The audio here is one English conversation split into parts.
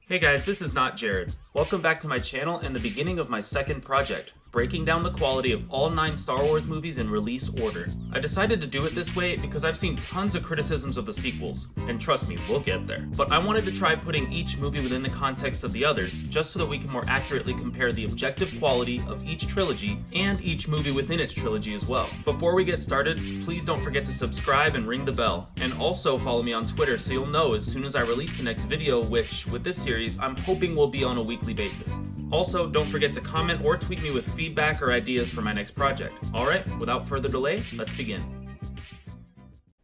Hey guys, this is Not Jared. Welcome back to my channel and the beginning of my second project, breaking down the quality of all 9 Star Wars movies in release order. I decided to do it this way because I've seen tons of criticisms of the sequels, and trust me, we'll get there. But I wanted to try putting each movie within the context of the others, just so that we can more accurately compare the objective quality of each trilogy and each movie within its trilogy as well. Before we get started, please don't forget to subscribe and ring the bell, and also follow me on Twitter so you'll know as soon as I release the next video, which, with this series, I'm hoping will be on a weekly basis. Also, don't forget to comment or tweet me with feedback or ideas for my next project. Alright, without further delay, let's begin.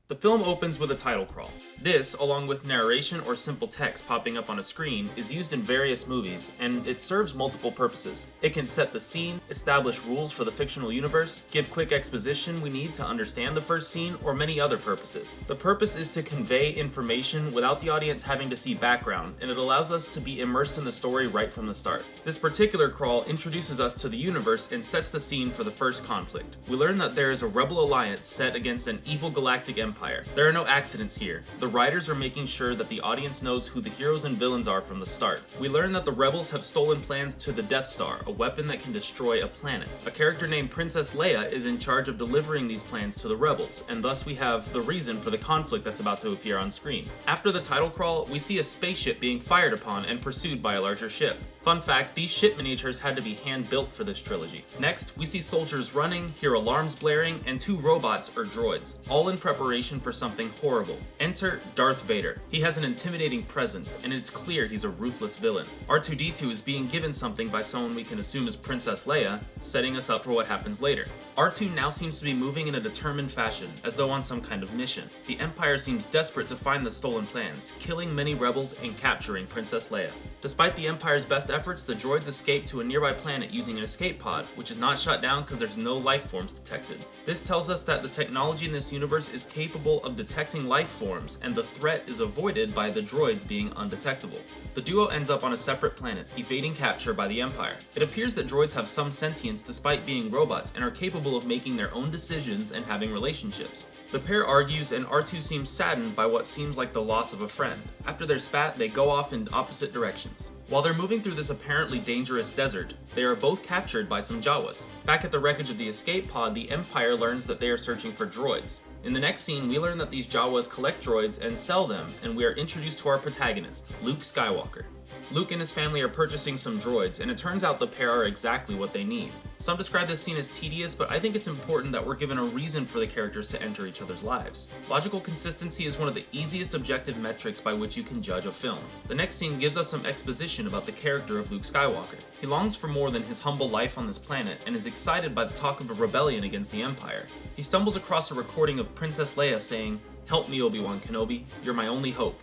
The film opens with a title crawl. This, along with narration or simple text popping up on a screen, is used in various movies, and it serves multiple purposes. It can set the scene, establish rules for the fictional universe, give quick exposition we need to understand the first scene, or many other purposes. The purpose is to convey information without the audience having to see background, and it allows us to be immersed in the story right from the start. This particular crawl introduces us to the universe and sets the scene for the first conflict. We learn that there is a rebel alliance set against an evil galactic empire. There are no accidents here. The writers are making sure that the audience knows who the heroes and villains are from the start. We learn that the rebels have stolen plans to the Death Star, a weapon that can destroy a planet. A character named Princess Leia is in charge of delivering these plans to the rebels, and thus we have the reason for the conflict that's about to appear on screen. After the title crawl, we see a spaceship being fired upon and pursued by a larger ship. Fun fact, these ship miniatures had to be hand-built for this trilogy. Next, we see soldiers running, hear alarms blaring, and 2 robots or droids, all in preparation for something horrible. Enter Darth Vader. He has an intimidating presence, and it's clear he's a ruthless villain. R2-D2 is being given something by someone we can assume is Princess Leia, setting us up for what happens later. R2 now seems to be moving in a determined fashion, as though on some kind of mission. The Empire seems desperate to find the stolen plans, killing many rebels and capturing Princess Leia. Despite the Empire's best efforts, the droids escape to a nearby planet using an escape pod, which is not shut down because there's no life forms detected. This tells us that the technology in this universe is capable of detecting life forms, and the threat is avoided by the droids being undetectable. The duo ends up on a separate planet, evading capture by the Empire. It appears that droids have some sentience despite being robots and are capable of making their own decisions and having relationships. The pair argues and R2 seems saddened by what seems like the loss of a friend. After their spat, they go off in opposite directions. While they're moving through this apparently dangerous desert, they are both captured by some Jawas. Back at the wreckage of the escape pod, the Empire learns that they are searching for droids. In the next scene, we learn that these Jawas collect droids and sell them, and we are introduced to our protagonist, Luke Skywalker. Luke and his family are purchasing some droids, and it turns out the pair are exactly what they need. Some describe this scene as tedious, but I think it's important that we're given a reason for the characters to enter each other's lives. Logical consistency is one of the easiest objective metrics by which you can judge a film. The next scene gives us some exposition about the character of Luke Skywalker. He longs for more than his humble life on this planet, and is excited by the talk of a rebellion against the Empire. He stumbles across a recording of Princess Leia saying, "Help me, Obi-Wan Kenobi, you're my only hope."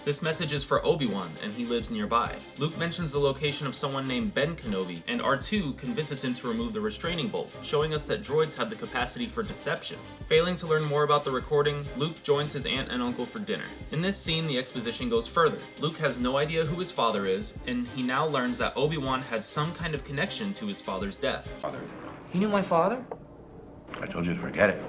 This message is for Obi-Wan, and he lives nearby. Luke mentions the location of someone named Ben Kenobi, and R2 convinces him to remove the restraining bolt, showing us that droids have the capacity for deception. Failing to learn more about the recording, Luke joins his aunt and uncle for dinner. In this scene, the exposition goes further. Luke has no idea who his father is, and he now learns that Obi-Wan had some kind of connection to his father's death. Father, You knew my father? I told you to forget it.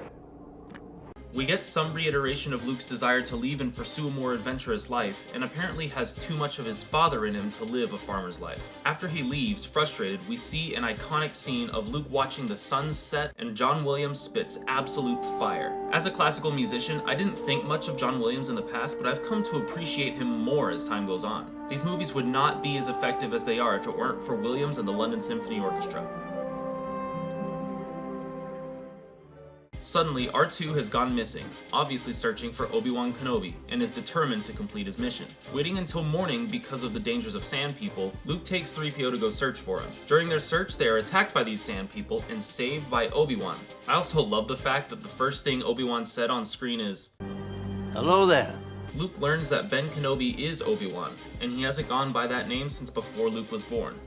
We get some reiteration of Luke's desire to leave and pursue a more adventurous life, and apparently has too much of his father in him to live a farmer's life. After he leaves, frustrated, we see an iconic scene of Luke watching the sun set and John Williams spits absolute fire. As a classical musician, I didn't think much of John Williams in the past, but I've come to appreciate him more as time goes on. These movies would not be as effective as they are if it weren't for Williams and the London Symphony Orchestra. Suddenly, R2 has gone missing, obviously searching for Obi-Wan Kenobi, and is determined to complete his mission. Waiting until morning because of the dangers of Sand People, Luke takes 3PO to go search for him. During their search, they are attacked by these Sand People and saved by Obi-Wan. I also love the fact that the first thing Obi-Wan said on screen is, Hello there. Luke learns that Ben Kenobi is Obi-Wan, and he hasn't gone by that name since before Luke was born.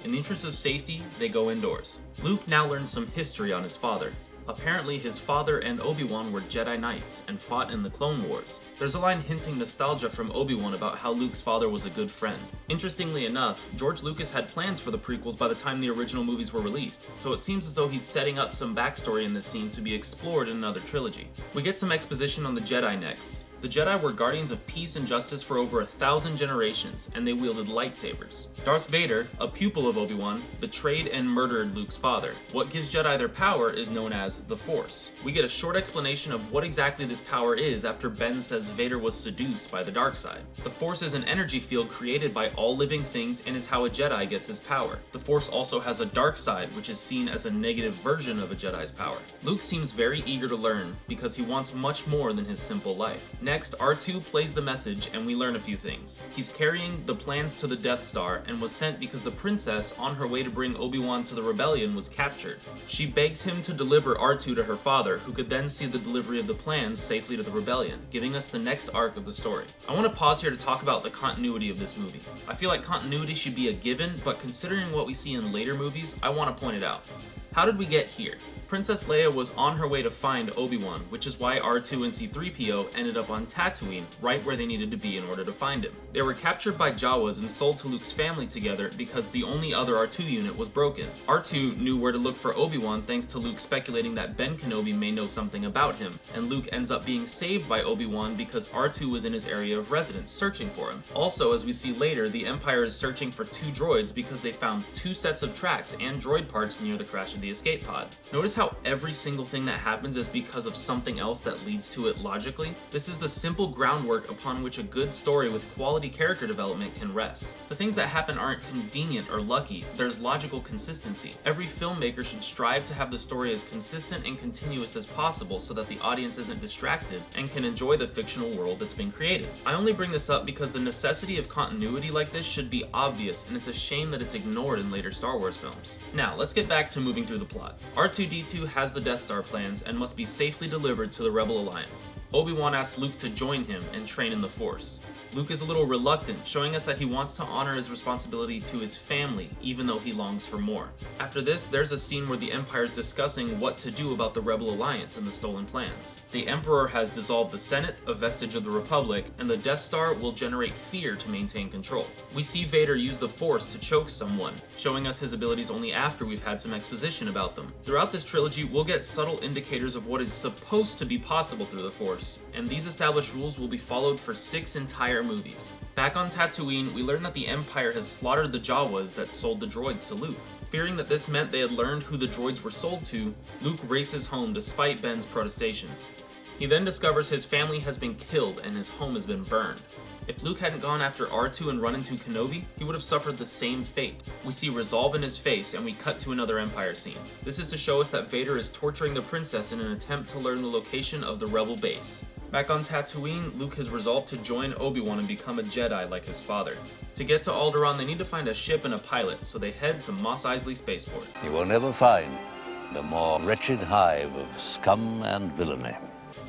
In the interest of safety, they go indoors. Luke now learns some history on his father. Apparently, his father and Obi-Wan were Jedi Knights and fought in the Clone Wars. There's a line hinting nostalgia from Obi-Wan about how Luke's father was a good friend. Interestingly enough, George Lucas had plans for the prequels by the time the original movies were released, so it seems as though he's setting up some backstory in this scene to be explored in another trilogy. We get some exposition on the Jedi next. The Jedi were guardians of peace and justice for over 1,000 generations, and they wielded lightsabers. Darth Vader, a pupil of Obi-Wan, betrayed and murdered Luke's father. What gives Jedi their power is known as the Force. We get a short explanation of what exactly this power is after Ben says Vader was seduced by the dark side. The Force is an energy field created by all living things and is how a Jedi gets his power. The Force also has a dark side, which is seen as a negative version of a Jedi's power. Luke seems very eager to learn because he wants much more than his simple life. Next, R2 plays the message and we learn a few things. He's carrying the plans to the Death Star and was sent because the princess on her way to bring Obi-Wan to the rebellion was captured. She begs him to deliver R2 to her father, who could then see the delivery of the plans safely to the rebellion, giving us the next arc of the story. I want to pause here to talk about the continuity of this movie. I feel like continuity should be a given, but considering what we see in later movies, I want to point it out. How did we get here? Princess Leia was on her way to find Obi-Wan, which is why R2 and C-3PO ended up on Tatooine, right where they needed to be in order to find him. They were captured by Jawas and sold to Luke's family together because the only other R2 unit was broken. R2 knew where to look for Obi-Wan thanks to Luke speculating that Ben Kenobi may know something about him, and Luke ends up being saved by Obi-Wan because R2 was in his area of residence, searching for him. Also, as we see later, the Empire is searching for 2 droids because they found 2 sets of tracks and droid parts near the crash of the escape pod. Notice how every single thing that happens is because of something else that leads to it logically. This is the simple groundwork upon which a good story with quality character development can rest. The things that happen aren't convenient or lucky, there's logical consistency. Every filmmaker should strive to have the story as consistent and continuous as possible so that the audience isn't distracted and can enjoy the fictional world that's been created. I only bring this up because the necessity of continuity like this should be obvious, and it's a shame that it's ignored in later Star Wars films. Now, let's get back to moving through the plot. R2-D2 has the Death Star plans and must be safely delivered to the Rebel Alliance. Obi-Wan asks Luke to join him and train in the Force. Luke is a little reluctant, showing us that he wants to honor his responsibility to his family, even though he longs for more. After this, there's a scene where the Empire is discussing what to do about the Rebel Alliance and the stolen plans. The Emperor has dissolved the Senate, a vestige of the Republic, and the Death Star will generate fear to maintain control. We see Vader use the Force to choke someone, showing us his abilities only after we've had some exposition about them. Throughout this trilogy, we'll get subtle indicators of what is supposed to be possible through the Force, and these established rules will be followed for 6 entire movies. Back on Tatooine, we learn that the Empire has slaughtered the Jawas that sold the droids to Luke. Fearing that this meant they had learned who the droids were sold to, Luke races home despite Ben's protestations. He then discovers his family has been killed and his home has been burned. If Luke hadn't gone after R2 and run into Kenobi, he would have suffered the same fate. We see resolve in his face and we cut to another Empire scene. This is to show us that Vader is torturing the princess in an attempt to learn the location of the Rebel base. Back on Tatooine, Luke has resolved to join Obi-Wan and become a Jedi like his father. To get to Alderaan, they need to find a ship and a pilot, so they head to Mos Eisley Spaceport. You will never find a more wretched hive of scum and villainy.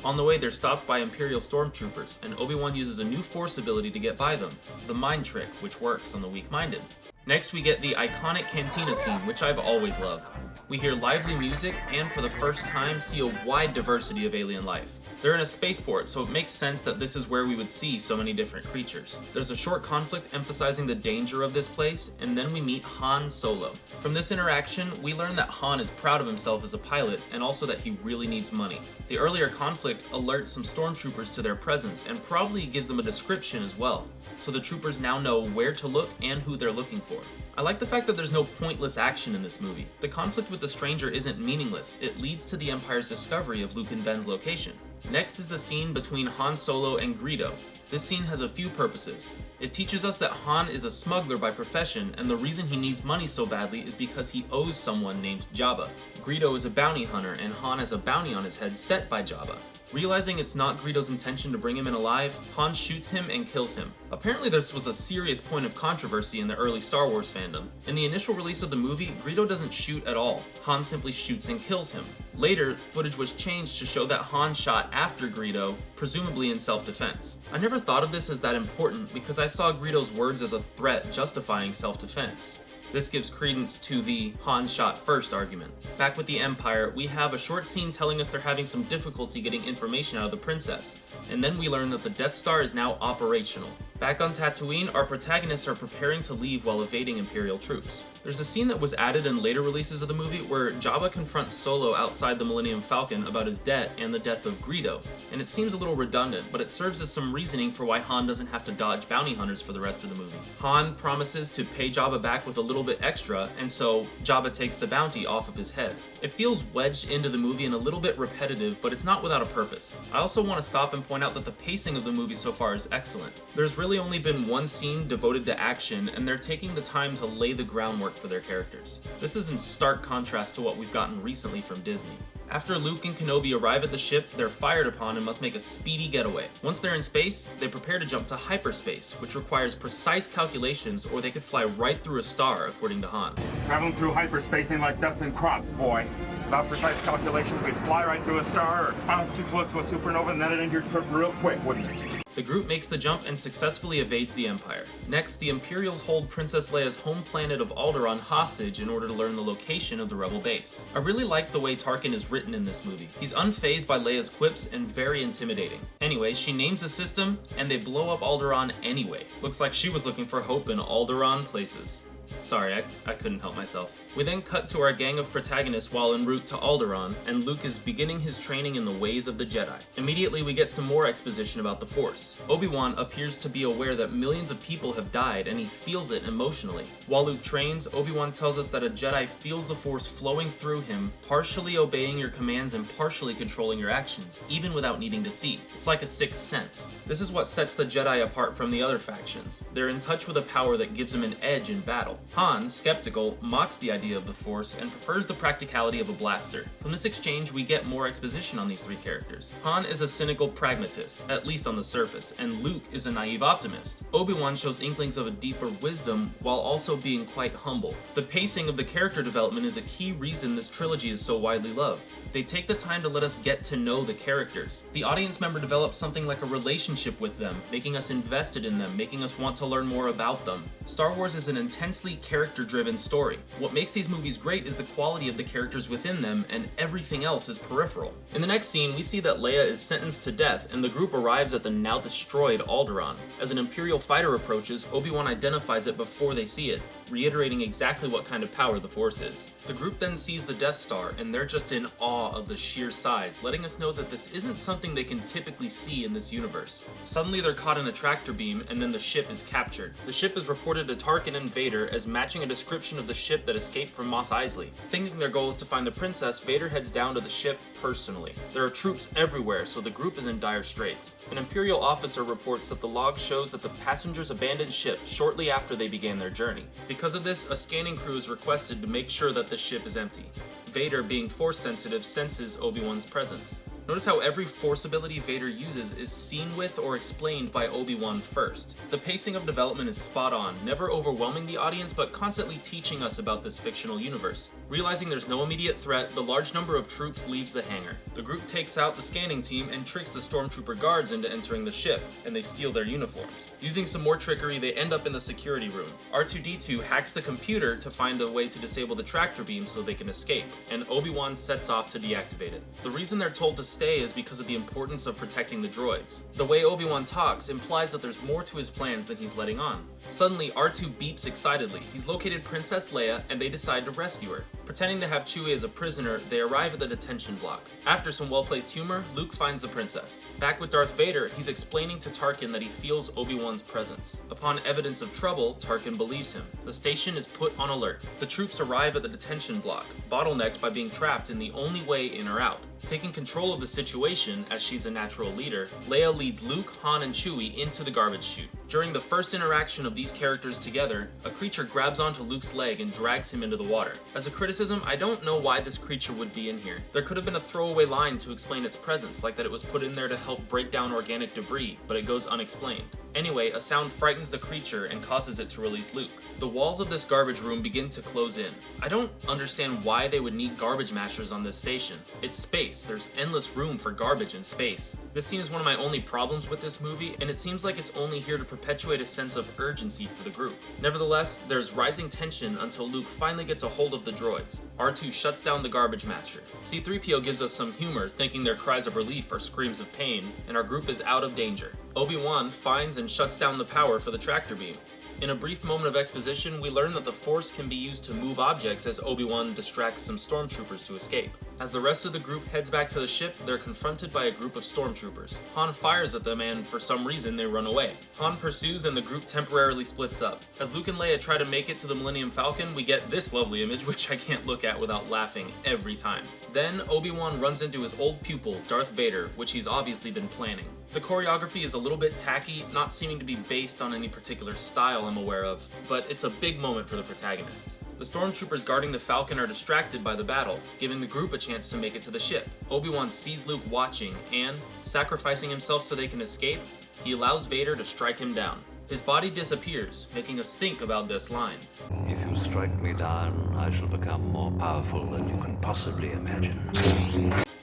On the way, they're stopped by Imperial stormtroopers, and Obi-Wan uses a new Force ability to get by them, the Mind Trick, which works on the weak-minded. Next, we get the iconic cantina scene, which I've always loved. We hear lively music, and for the first time, see a wide diversity of alien life. They're in a spaceport, so it makes sense that this is where we would see so many different creatures. There's a short conflict emphasizing the danger of this place, and then we meet Han Solo. From this interaction, we learn that Han is proud of himself as a pilot, and also that he really needs money. The earlier conflict alerts some stormtroopers to their presence, and probably gives them a description as well, so the troopers now know where to look and who they're looking for. I like the fact that there's no pointless action in this movie. The conflict with the stranger isn't meaningless, it leads to the Empire's discovery of Luke and Ben's location. Next is the scene between Han Solo and Greedo. This scene has a few purposes. It teaches us that Han is a smuggler by profession, and the reason he needs money so badly is because he owes someone named Jabba. Greedo is a bounty hunter, and Han has a bounty on his head set by Jabba. Realizing it's not Greedo's intention to bring him in alive, Han shoots him and kills him. Apparently this was a serious point of controversy in the early Star Wars fandom. In the initial release of the movie, Greedo doesn't shoot at all. Han simply shoots and kills him. Later, footage was changed to show that Han shot after Greedo, presumably in self-defense. I never thought of this as that important because I saw Greedo's words as a threat justifying self-defense. This gives credence to the Han shot first argument. Back with the Empire, we have a short scene telling us they're having some difficulty getting information out of the princess, and then we learn that the Death Star is now operational. Back on Tatooine, our protagonists are preparing to leave while evading Imperial troops. There's a scene that was added in later releases of the movie where Jabba confronts Solo outside the Millennium Falcon about his debt and the death of Greedo, and it seems a little redundant, but it serves as some reasoning for why Han doesn't have to dodge bounty hunters for the rest of the movie. Han promises to pay Jabba back with a little bit extra, and so Jabba takes the bounty off of his head. It feels wedged into the movie and a little bit repetitive, but it's not without a purpose. I also want to stop and point out that the pacing of the movie so far is excellent. There's really only been one scene devoted to action, and they're taking the time to lay the groundwork for their characters. This is in stark contrast to what we've gotten recently from Disney. After Luke and Kenobi arrive at the ship, they're fired upon and must make a speedy getaway. Once they're in space, they prepare to jump to hyperspace, which requires precise calculations or they could fly right through a star, according to Han. Traveling through hyperspace ain't like dusting crops, boy. Without precise calculations, we'd fly right through a star or bounce too close to a supernova and then it'd end your trip real quick, wouldn't it? The group makes the jump and successfully evades the Empire. Next, the Imperials hold Princess Leia's home planet of Alderaan hostage in order to learn the location of the Rebel base. I really like the way Tarkin is written in this movie. He's unfazed by Leia's quips and very intimidating. Anyway, she names a system, and they blow up Alderaan anyway. Looks like she was looking for hope in Alderaan places. Sorry, I couldn't help myself. We then cut to our gang of protagonists while en route to Alderaan, and Luke is beginning his training in the ways of the Jedi. Immediately, we get some more exposition about the Force. Obi-Wan appears to be aware that millions of people have died, and he feels it emotionally. While Luke trains, Obi-Wan tells us that a Jedi feels the Force flowing through him, partially obeying your commands and partially controlling your actions, even without needing to see. It's like a sixth sense. This is what sets the Jedi apart from the other factions. They're in touch with a power that gives them an edge in battle. Han, skeptical, mocks the idea of the Force and prefers the practicality of a blaster. From this exchange, we get more exposition on these three characters. Han is a cynical pragmatist, at least on the surface, and Luke is a naive optimist. Obi-Wan shows inklings of a deeper wisdom while also being quite humble. The pacing of the character development is a key reason this trilogy is so widely loved. They take the time to let us get to know the characters. The audience member develops something like a relationship with them, making us invested in them, making us want to learn more about them. Star Wars is an intensely character-driven story. What makes these movies great is the quality of the characters within them, and everything else is peripheral. In the next scene, we see that Leia is sentenced to death, and the group arrives at the now destroyed Alderaan. As an Imperial fighter approaches, Obi-Wan identifies it before they see it, reiterating exactly what kind of power the Force is. The group then sees the Death Star, and they're just in awe of the sheer size, letting us know that this isn't something they can typically see in this universe. Suddenly they're caught in a tractor beam, and then the ship is captured. The ship is reported to Tarkin and Vader as matching a description of the ship that escaped from Mos Eisley. Thinking their goal is to find the princess, Vader heads down to the ship personally. There are troops everywhere, so the group is in dire straits. An Imperial officer reports that the log shows that the passengers abandoned ship shortly after they began their journey. Because of this, a scanning crew is requested to make sure that the ship is empty. Vader, being Force sensitive, senses Obi-Wan's presence. Notice how every Force ability Vader uses is seen with or explained by Obi-Wan first. The pacing of development is spot on, never overwhelming the audience but constantly teaching us about this fictional universe. Realizing there's no immediate threat, the large number of troops leaves the hangar. The group takes out the scanning team and tricks the stormtrooper guards into entering the ship, and they steal their uniforms. Using some more trickery, they end up in the security room. R2-D2 hacks the computer to find a way to disable the tractor beam so they can escape, and Obi-Wan sets off to deactivate it. The reason they're told to stay is because of the importance of protecting the droids. The way Obi-Wan talks implies that there's more to his plans than he's letting on. Suddenly, R2 beeps excitedly. He's located Princess Leia, and they decide to rescue her. Pretending to have Chewie as a prisoner, they arrive at the detention block. After some well-placed humor, Luke finds the princess. Back with Darth Vader, he's explaining to Tarkin that he feels Obi-Wan's presence. Upon evidence of trouble, Tarkin believes him. The station is put on alert. The troops arrive at the detention block, bottlenecked by being trapped in the only way in or out. Taking control of the situation, as she's a natural leader, Leia leads Luke, Han, and Chewie into the garbage chute. During the first interaction of these characters together, a creature grabs onto Luke's leg and drags him into the water. As a criticism, I don't know why this creature would be in here. There could have been a throwaway line to explain its presence, like that it was put in there to help break down organic debris, but it goes unexplained. Anyway, a sound frightens the creature and causes it to release Luke. The walls of this garbage room begin to close in. I don't understand why they would need garbage mashers on this station. It's space. There's endless room for garbage in space. This scene is one of my only problems with this movie, and it seems like it's only here to perpetuate a sense of urgency for the group. Nevertheless, there's rising tension until Luke finally gets a hold of the droids. R2 shuts down the garbage masher. C-3PO gives us some humor, thinking their cries of relief are screams of pain, and our group is out of danger. Obi-Wan finds and shuts down the power for the tractor beam. In a brief moment of exposition, we learn that the Force can be used to move objects as Obi-Wan distracts some stormtroopers to escape. As the rest of the group heads back to the ship, they're confronted by a group of stormtroopers. Han fires at them and, for some reason, they run away. Han pursues and the group temporarily splits up. As Luke and Leia try to make it to the Millennium Falcon, we get this lovely image, which I can't look at without laughing every time. Then, Obi-Wan runs into his old pupil, Darth Vader, which he's obviously been planning. The choreography is a little bit tacky, not seeming to be based on any particular style I'm aware of, but it's a big moment for the protagonists. The stormtroopers guarding the Falcon are distracted by the battle, giving the group a chance to make it to the ship. Obi-Wan sees Luke watching and, sacrificing himself so they can escape, he allows Vader to strike him down. His body disappears, making us think about this line. If you strike me down, I shall become more powerful than you can possibly imagine.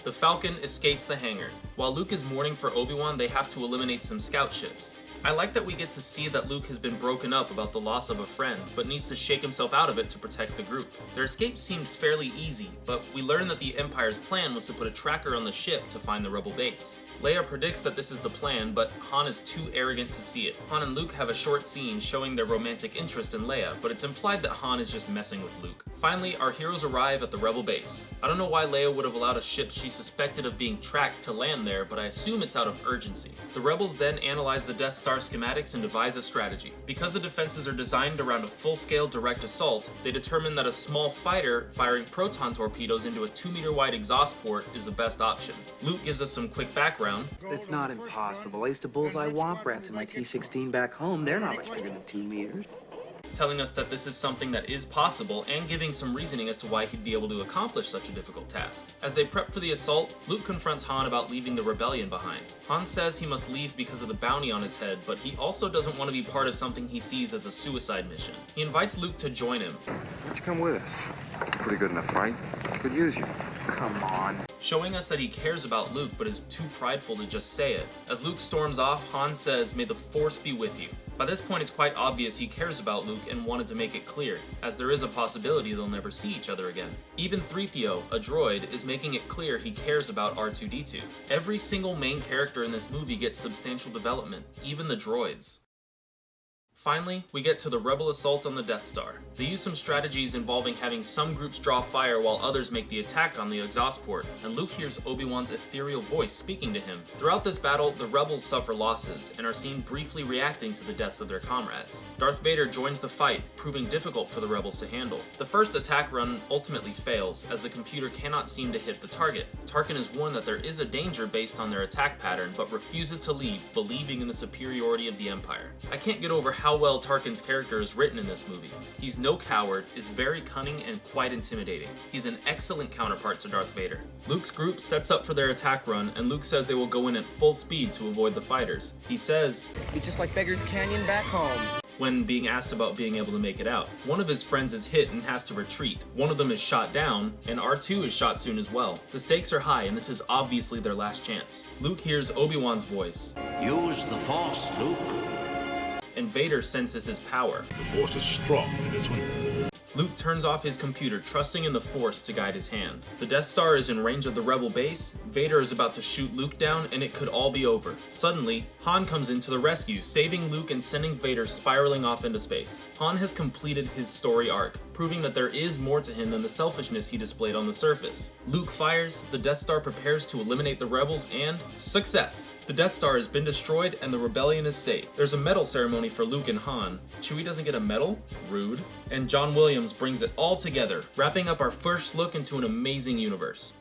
The Falcon escapes the hangar. While Luke is mourning for Obi-Wan, they have to eliminate some scout ships. I like that we get to see that Luke has been broken up about the loss of a friend, but needs to shake himself out of it to protect the group. Their escape seemed fairly easy, but we learn that the Empire's plan was to put a tracker on the ship to find the rebel base. Leia predicts that this is the plan, but Han is too arrogant to see it. Han and Luke have a short scene showing their romantic interest in Leia, but it's implied that Han is just messing with Luke. Finally, our heroes arrive at the rebel base. I don't know why Leia would have allowed a ship she suspected of being tracked to land there, but I assume it's out of urgency. The rebels then analyze the Death Star schematics and devise a strategy. Because the defenses are designed around a full-scale direct assault, they determine that a small fighter firing proton torpedoes into a 2-meter wide exhaust port is the best option. Luke gives us some quick background. It's not impossible. I used to bullseye womp rats in my T-16 back home. They're not much bigger than 2 meters. Telling us that this is something that is possible and giving some reasoning as to why he'd be able to accomplish such a difficult task. As they prep for the assault, Luke confronts Han about leaving the rebellion behind. Han says he must leave because of the bounty on his head, but he also doesn't want to be part of something he sees as a suicide mission. He invites Luke to join him. Why'd you come with us? Pretty good in a fight. Could use you. Come on. Showing us that he cares about Luke but is too prideful to just say it. As Luke storms off, Han says, "May the Force be with you." By this point, it's quite obvious he cares about Luke and wanted to make it clear, as there is a possibility they'll never see each other again. Even 3PO, a droid, is making it clear he cares about R2-D2. Every single main character in this movie gets substantial development, even the droids. Finally, we get to the Rebel assault on the Death Star. They use some strategies involving having some groups draw fire while others make the attack on the exhaust port, and Luke hears Obi-Wan's ethereal voice speaking to him. Throughout this battle, the Rebels suffer losses and are seen briefly reacting to the deaths of their comrades. Darth Vader joins the fight, proving difficult for the Rebels to handle. The first attack run ultimately fails, as the computer cannot seem to hit the target. Tarkin is warned that there is a danger based on their attack pattern, but refuses to leave, believing in the superiority of the Empire. I can't get over how well Tarkin's character is written in this movie. He's no coward, is very cunning, and quite intimidating. He's an excellent counterpart to Darth Vader. Luke's group sets up for their attack run, and Luke says they will go in at full speed to avoid the fighters. He says, It's just like Beggar's Canyon back home. When being asked about being able to make it out. One of his friends is hit and has to retreat. One of them is shot down, and R2 is shot soon as well. The stakes are high, and this is obviously their last chance. Luke hears Obi-Wan's voice. Use the Force, Luke. And Vader senses his power. The Force is strong in this one. Luke turns off his computer, trusting in the Force to guide his hand. The Death Star is in range of the Rebel base, Vader is about to shoot Luke down, and it could all be over. Suddenly, Han comes in to the rescue, saving Luke and sending Vader spiraling off into space. Han has completed his story arc, proving that there is more to him than the selfishness he displayed on the surface. Luke fires, the Death Star prepares to eliminate the Rebels, and success! The Death Star has been destroyed and the rebellion is safe. There's a medal ceremony for Luke and Han. Chewie doesn't get a medal? Rude. And John Williams brings it all together, wrapping up our first look into an amazing universe.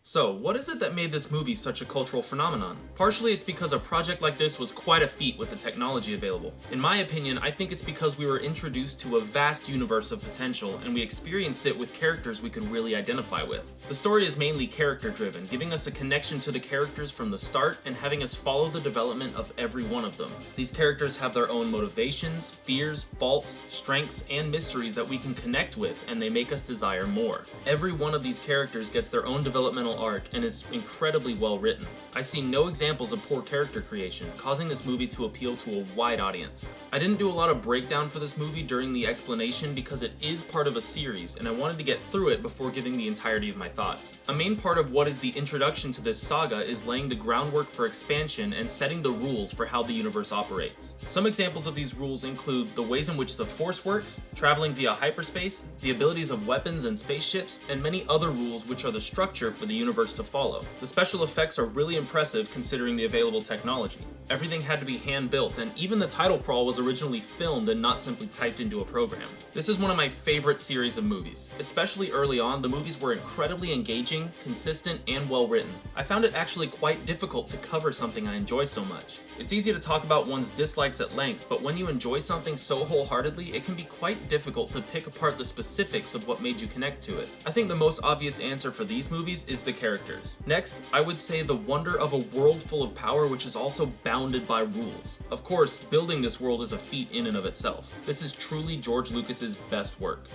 So, what is it that made this movie such a cultural phenomenon? Partially it's because a project like this was quite a feat with the technology available. In my opinion, I think it's because we were introduced to a vast universe of potential and we experienced it with characters we could really identify with. The story is mainly character driven, giving us a connection to the characters from the start and having us follow the development of every one of them. These characters have their own motivations, fears, faults, strengths, and mysteries that we can connect with, and they make us desire more. Every one of these characters gets their own developmental emotional arc and is incredibly well written. I see no examples of poor character creation, causing this movie to appeal to a wide audience. I didn't do a lot of breakdown for this movie during the explanation because it is part of a series and I wanted to get through it before giving the entirety of my thoughts. A main part of what is the introduction to this saga is laying the groundwork for expansion and setting the rules for how the universe operates. Some examples of these rules include the ways in which the Force works, traveling via hyperspace, the abilities of weapons and spaceships, and many other rules which are the structure for the universe to follow. The special effects are really impressive considering the available technology. Everything had to be hand-built, and even the title crawl was originally filmed and not simply typed into a program. This is one of my favorite series of movies. Especially early on, the movies were incredibly engaging, consistent, and well written. I found it actually quite difficult to cover something I enjoy so much. It's easy to talk about one's dislikes at length, but when you enjoy something so wholeheartedly, it can be quite difficult to pick apart the specifics of what made you connect to it. I think the most obvious answer for these movies is the characters. Next, I would say the wonder of a world full of power which is also bounded by rules. Of course, building this world is a feat in and of itself. This is truly George Lucas's best work.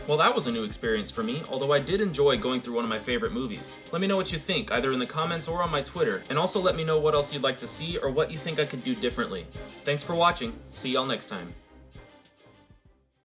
Well, that was a new experience for me, although I did enjoy going through one of my favorite movies. Let me know what you think, either in the comments or on my Twitter, and also let me know what else you'd like to see or what you think I could do differently. Thanks for watching. See y'all next time.